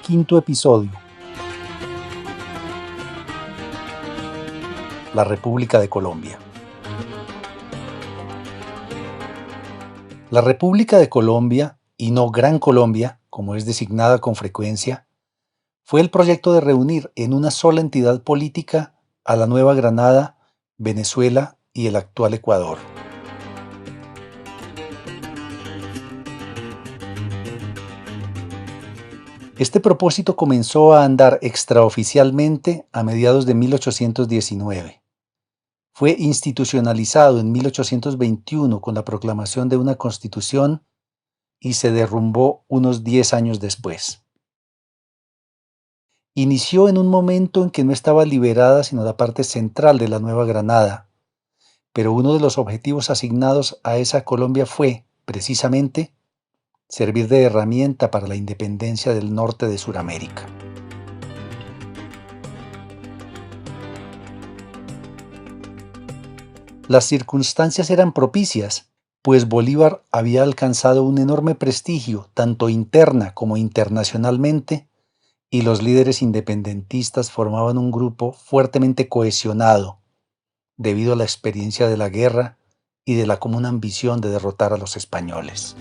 Quinto episodio. La República de Colombia. La República de Colombia, y no Gran Colombia, como es designada con frecuencia, fue el proyecto de reunir en una sola entidad política a la Nueva Granada, Venezuela y el actual Ecuador. Este propósito comenzó a andar extraoficialmente a mediados de 1819. Fue institucionalizado en 1821 con la proclamación de una constitución y se derrumbó unos 10 años después. Inició en un momento en que no estaba liberada sino la parte central de la Nueva Granada, pero uno de los objetivos asignados a esa Colombia fue, precisamente, servir de herramienta para la independencia del norte de Sudamérica. Las circunstancias eran propicias, pues Bolívar había alcanzado un enorme prestigio tanto interna como internacionalmente, y los líderes independentistas formaban un grupo fuertemente cohesionado, debido a la experiencia de la guerra y de la común ambición de derrotar a los españoles.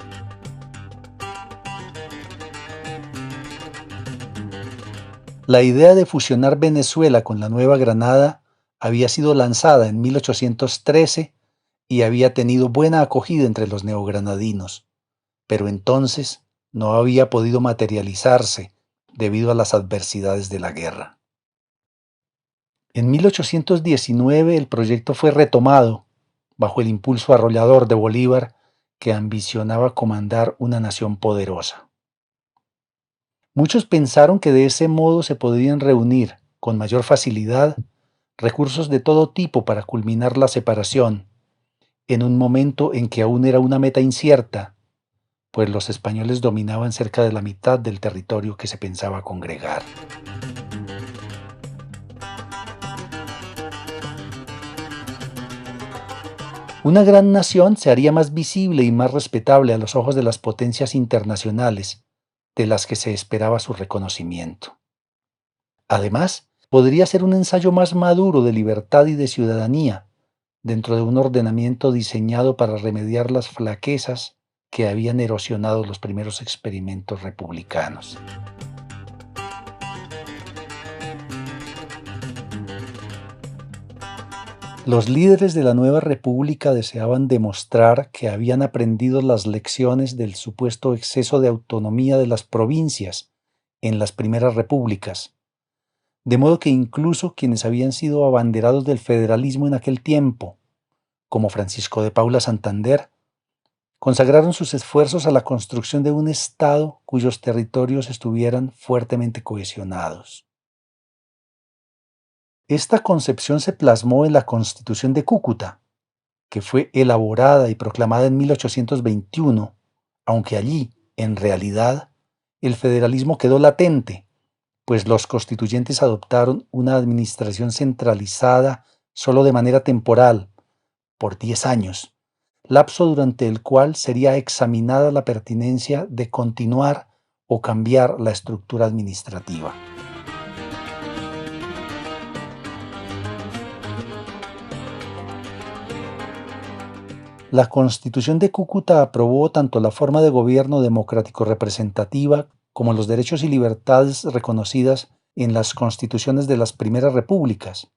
La idea de fusionar Venezuela con la Nueva Granada había sido lanzada en 1813 y había tenido buena acogida entre los neogranadinos, pero entonces no había podido materializarse debido a las adversidades de la guerra. En 1819 el proyecto fue retomado bajo el impulso arrollador de Bolívar, que ambicionaba comandar una nación poderosa. Muchos pensaron que de ese modo se podrían reunir con mayor facilidad recursos de todo tipo para culminar la separación, en un momento en que aún era una meta incierta, pues los españoles dominaban cerca de la mitad del territorio que se pensaba congregar. Una gran nación se haría más visible y más respetable a los ojos de las potencias internacionales, de las que se esperaba su reconocimiento. Además, podría ser un ensayo más maduro de libertad y de ciudadanía, dentro de un ordenamiento diseñado para remediar las flaquezas que habían erosionado los primeros experimentos republicanos. Los líderes de la nueva república deseaban demostrar que habían aprendido las lecciones del supuesto exceso de autonomía de las provincias en las primeras repúblicas, de modo que incluso quienes habían sido abanderados del federalismo en aquel tiempo, como Francisco de Paula Santander, consagraron sus esfuerzos a la construcción de un Estado cuyos territorios estuvieran fuertemente cohesionados. Esta concepción se plasmó en la Constitución de Cúcuta, que fue elaborada y proclamada en 1821, aunque allí, en realidad, el federalismo quedó latente, pues los constituyentes adoptaron una administración centralizada solo de manera temporal, por 10 años, lapso durante el cual sería examinada la pertinencia de continuar o cambiar la estructura administrativa. La Constitución de Cúcuta aprobó tanto la forma de gobierno democrático representativa como los derechos y libertades reconocidas en las constituciones de las primeras repúblicas,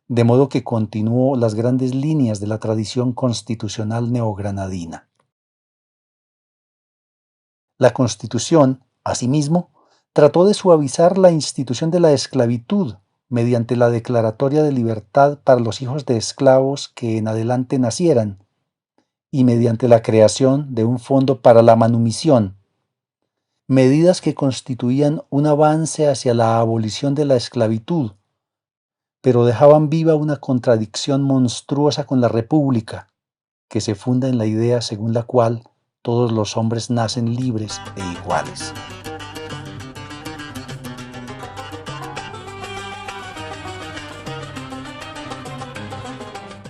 de modo que continuó las grandes líneas de la tradición constitucional neogranadina. La Constitución, asimismo, trató de suavizar la institución de la esclavitud mediante la declaratoria de libertad para los hijos de esclavos que en adelante nacieran, y mediante la creación de un fondo para la manumisión, medidas que constituían un avance hacia la abolición de la esclavitud, pero dejaban viva una contradicción monstruosa con la República, que se funda en la idea según la cual todos los hombres nacen libres e iguales.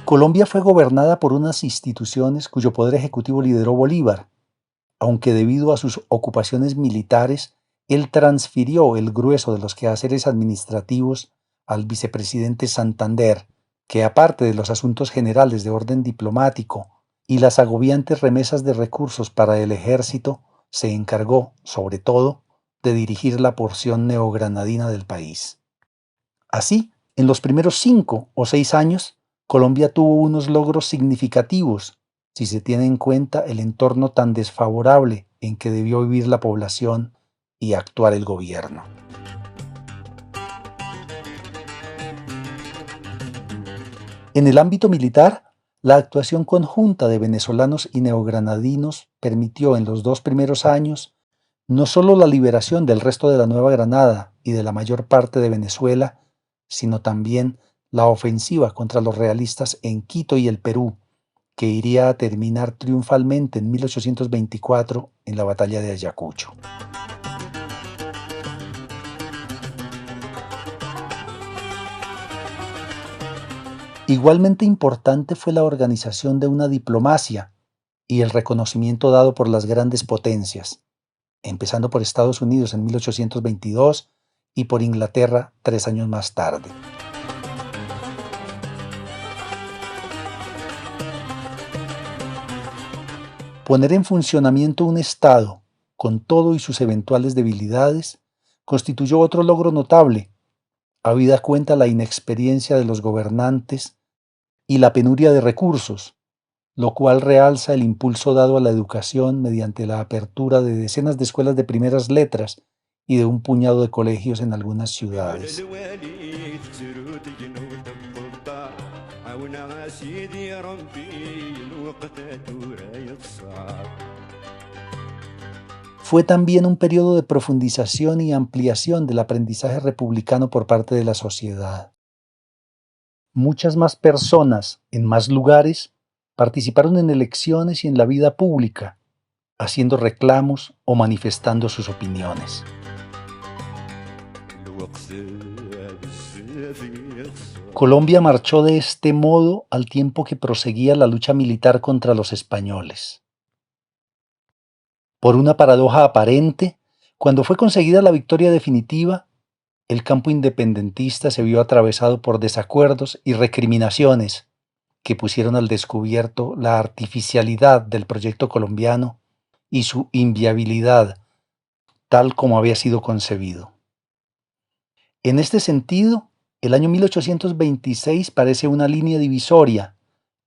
Colombia fue gobernada por unas instituciones cuyo poder ejecutivo lideró Bolívar, aunque debido a sus ocupaciones militares él transfirió el grueso de los quehaceres administrativos al vicepresidente Santander, que aparte de los asuntos generales de orden diplomático y las agobiantes remesas de recursos para el ejército, se encargó, sobre todo, de dirigir la porción neogranadina del país. Así, en los primeros 5 o 6 años, Colombia tuvo unos logros significativos, si se tiene en cuenta el entorno tan desfavorable en que debió vivir la población y actuar el gobierno. En el ámbito militar, la actuación conjunta de venezolanos y neogranadinos permitió en los 2 primeros años no solo la liberación del resto de la Nueva Granada y de la mayor parte de Venezuela, sino también la ofensiva contra los realistas en Quito y el Perú, que iría a terminar triunfalmente en 1824 en la batalla de Ayacucho. Igualmente importante fue la organización de una diplomacia y el reconocimiento dado por las grandes potencias, empezando por Estados Unidos en 1822 y por Inglaterra 3 años más tarde. Poner en funcionamiento un Estado, con todo y sus eventuales debilidades, constituyó otro logro notable, habida cuenta la inexperiencia de los gobernantes y la penuria de recursos, lo cual realza el impulso dado a la educación mediante la apertura de decenas de escuelas de primeras letras y de un puñado de colegios en algunas ciudades. Fue también un periodo de profundización y ampliación del aprendizaje republicano por parte de la sociedad. Muchas más personas, en más lugares, participaron en elecciones y en la vida pública, haciendo reclamos o manifestando sus opiniones. Colombia marchó de este modo al tiempo que proseguía la lucha militar contra los españoles. Por una paradoja aparente, cuando fue conseguida la victoria definitiva, el campo independentista se vio atravesado por desacuerdos y recriminaciones que pusieron al descubierto la artificialidad del proyecto colombiano y su inviabilidad, tal como había sido concebido. En este sentido, el año 1826 parece una línea divisoria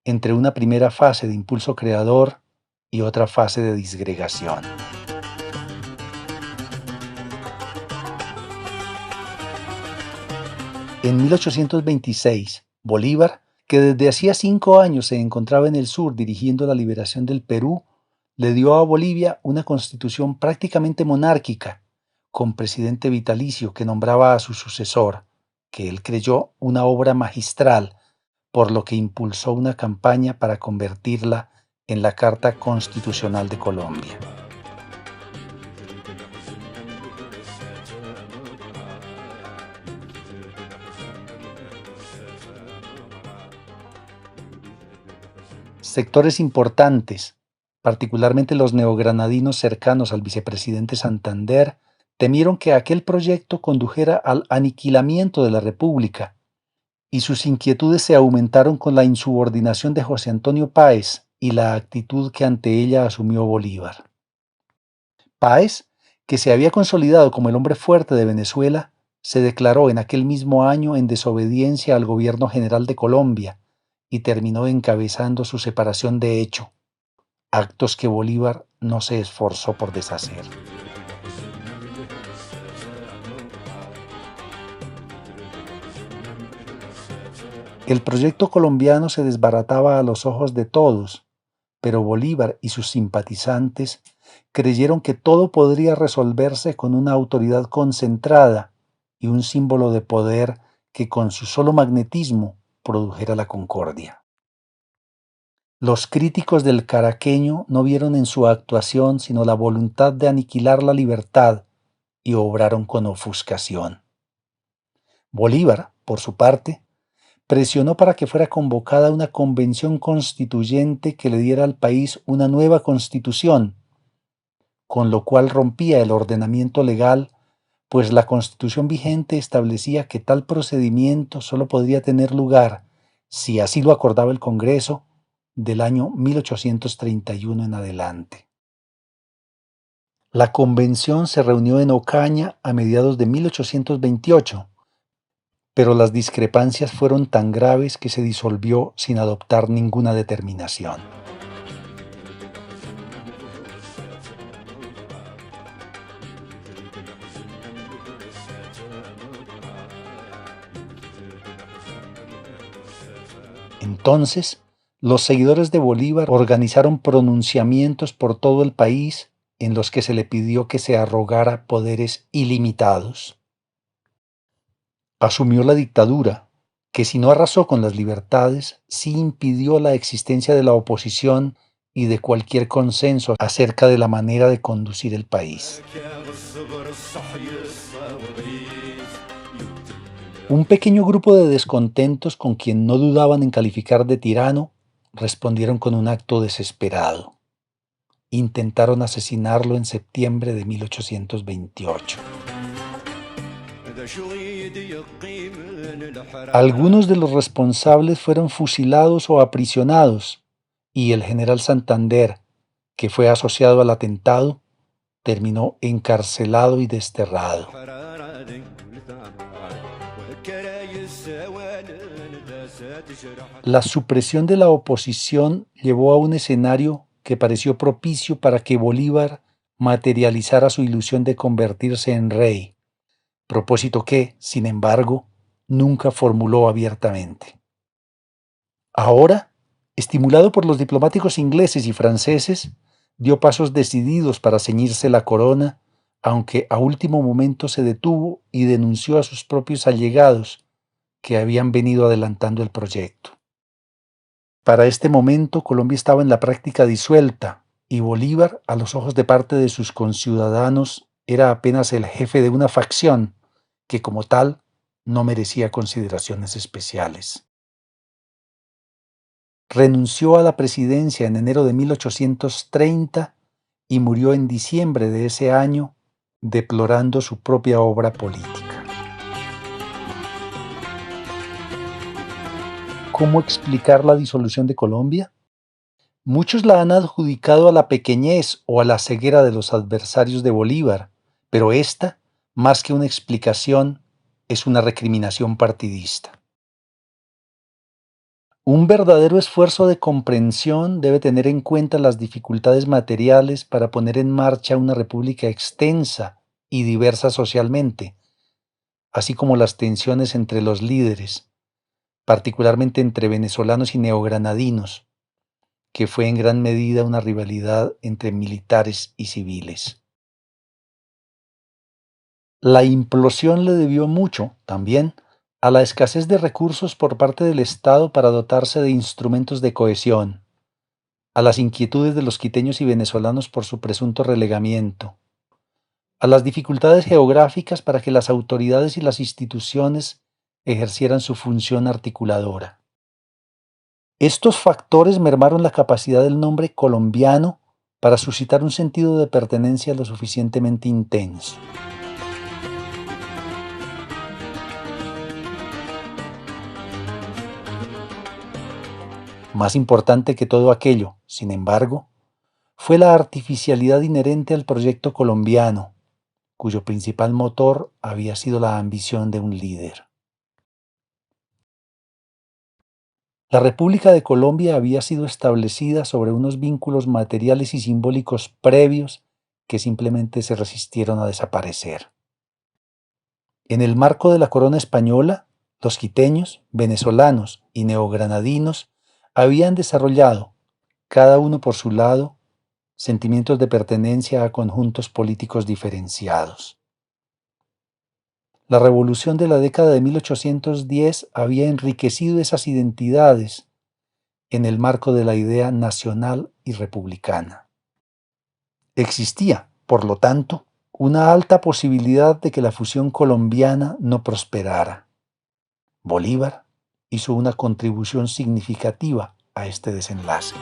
entre una primera fase de impulso creador y otra fase de disgregación. En 1826, Bolívar, que desde hacía 5 años se encontraba en el sur dirigiendo la liberación del Perú, le dio a Bolivia una constitución prácticamente monárquica, con presidente vitalicio que nombraba a su sucesor, que él creyó una obra magistral, por lo que impulsó una campaña para convertirla en la Carta Constitucional de Colombia. Sectores importantes, particularmente los neogranadinos cercanos al vicepresidente Santander, temieron que aquel proyecto condujera al aniquilamiento de la República, y sus inquietudes se aumentaron con la insubordinación de José Antonio Páez y la actitud que ante ella asumió Bolívar. Páez, que se había consolidado como el hombre fuerte de Venezuela, se declaró en aquel mismo año en desobediencia al gobierno general de Colombia y terminó encabezando su separación de hecho, actos que Bolívar no se esforzó por deshacer. El proyecto colombiano se desbarataba a los ojos de todos, pero Bolívar y sus simpatizantes creyeron que todo podría resolverse con una autoridad concentrada y un símbolo de poder que con su solo magnetismo produjera la concordia. Los críticos del caraqueño no vieron en su actuación sino la voluntad de aniquilar la libertad y obraron con ofuscación. Bolívar, por su parte, presionó para que fuera convocada una convención constituyente que le diera al país una nueva constitución, con lo cual rompía el ordenamiento legal, pues la Constitución vigente establecía que tal procedimiento solo podría tener lugar, si así lo acordaba el Congreso, del año 1831 en adelante. La convención se reunió en Ocaña a mediados de 1828, pero las discrepancias fueron tan graves que se disolvió sin adoptar ninguna determinación. Entonces, los seguidores de Bolívar organizaron pronunciamientos por todo el país en los que se le pidió que se arrogara poderes ilimitados. Asumió la dictadura, que si no arrasó con las libertades, sí impidió la existencia de la oposición y de cualquier consenso acerca de la manera de conducir el país. Un pequeño grupo de descontentos con quien no dudaban en calificar de tirano, respondieron con un acto desesperado. Intentaron asesinarlo en septiembre de 1828. Algunos de los responsables fueron fusilados o aprisionados, y el general Santander, que fue asociado al atentado, terminó encarcelado y desterrado. La supresión de la oposición llevó a un escenario que pareció propicio para que Bolívar materializara su ilusión de convertirse en rey, propósito que, sin embargo, nunca formuló abiertamente. Ahora, estimulado por los diplomáticos ingleses y franceses, dio pasos decididos para ceñirse la corona, aunque a último momento se detuvo y denunció a sus propios allegados que habían venido adelantando el proyecto. Para este momento, Colombia estaba en la práctica disuelta y Bolívar, a los ojos de parte de sus conciudadanos, era apenas el jefe de una facción que, como tal, no merecía consideraciones especiales. Renunció a la presidencia en enero de 1830 y murió en diciembre de ese año, deplorando su propia obra política. ¿Cómo explicar la disolución de Colombia? Muchos la han adjudicado a la pequeñez o a la ceguera de los adversarios de Bolívar, pero esta, más que una explicación, es una recriminación partidista. Un verdadero esfuerzo de comprensión debe tener en cuenta las dificultades materiales para poner en marcha una república extensa y diversa socialmente, así como las tensiones entre los líderes, particularmente entre venezolanos y neogranadinos, que fue en gran medida una rivalidad entre militares y civiles. La implosión le debió mucho, también, a la escasez de recursos por parte del Estado para dotarse de instrumentos de cohesión, a las inquietudes de los quiteños y venezolanos por su presunto relegamiento, a las dificultades geográficas para que las autoridades y las instituciones ejercieran su función articuladora. Estos factores mermaron la capacidad del nombre colombiano para suscitar un sentido de pertenencia lo suficientemente intenso. Más importante que todo aquello, sin embargo, fue la artificialidad inherente al proyecto colombiano, cuyo principal motor había sido la ambición de un líder. La República de Colombia había sido establecida sobre unos vínculos materiales y simbólicos previos que simplemente se resistieron a desaparecer. En el marco de la corona española, los quiteños, venezolanos y neogranadinos habían desarrollado, cada uno por su lado, sentimientos de pertenencia a conjuntos políticos diferenciados. La revolución de la década de 1810 había enriquecido esas identidades en el marco de la idea nacional y republicana. Existía, por lo tanto, una alta posibilidad de que la fusión colombiana no prosperara. Bolívar hizo una contribución significativa a este desenlace.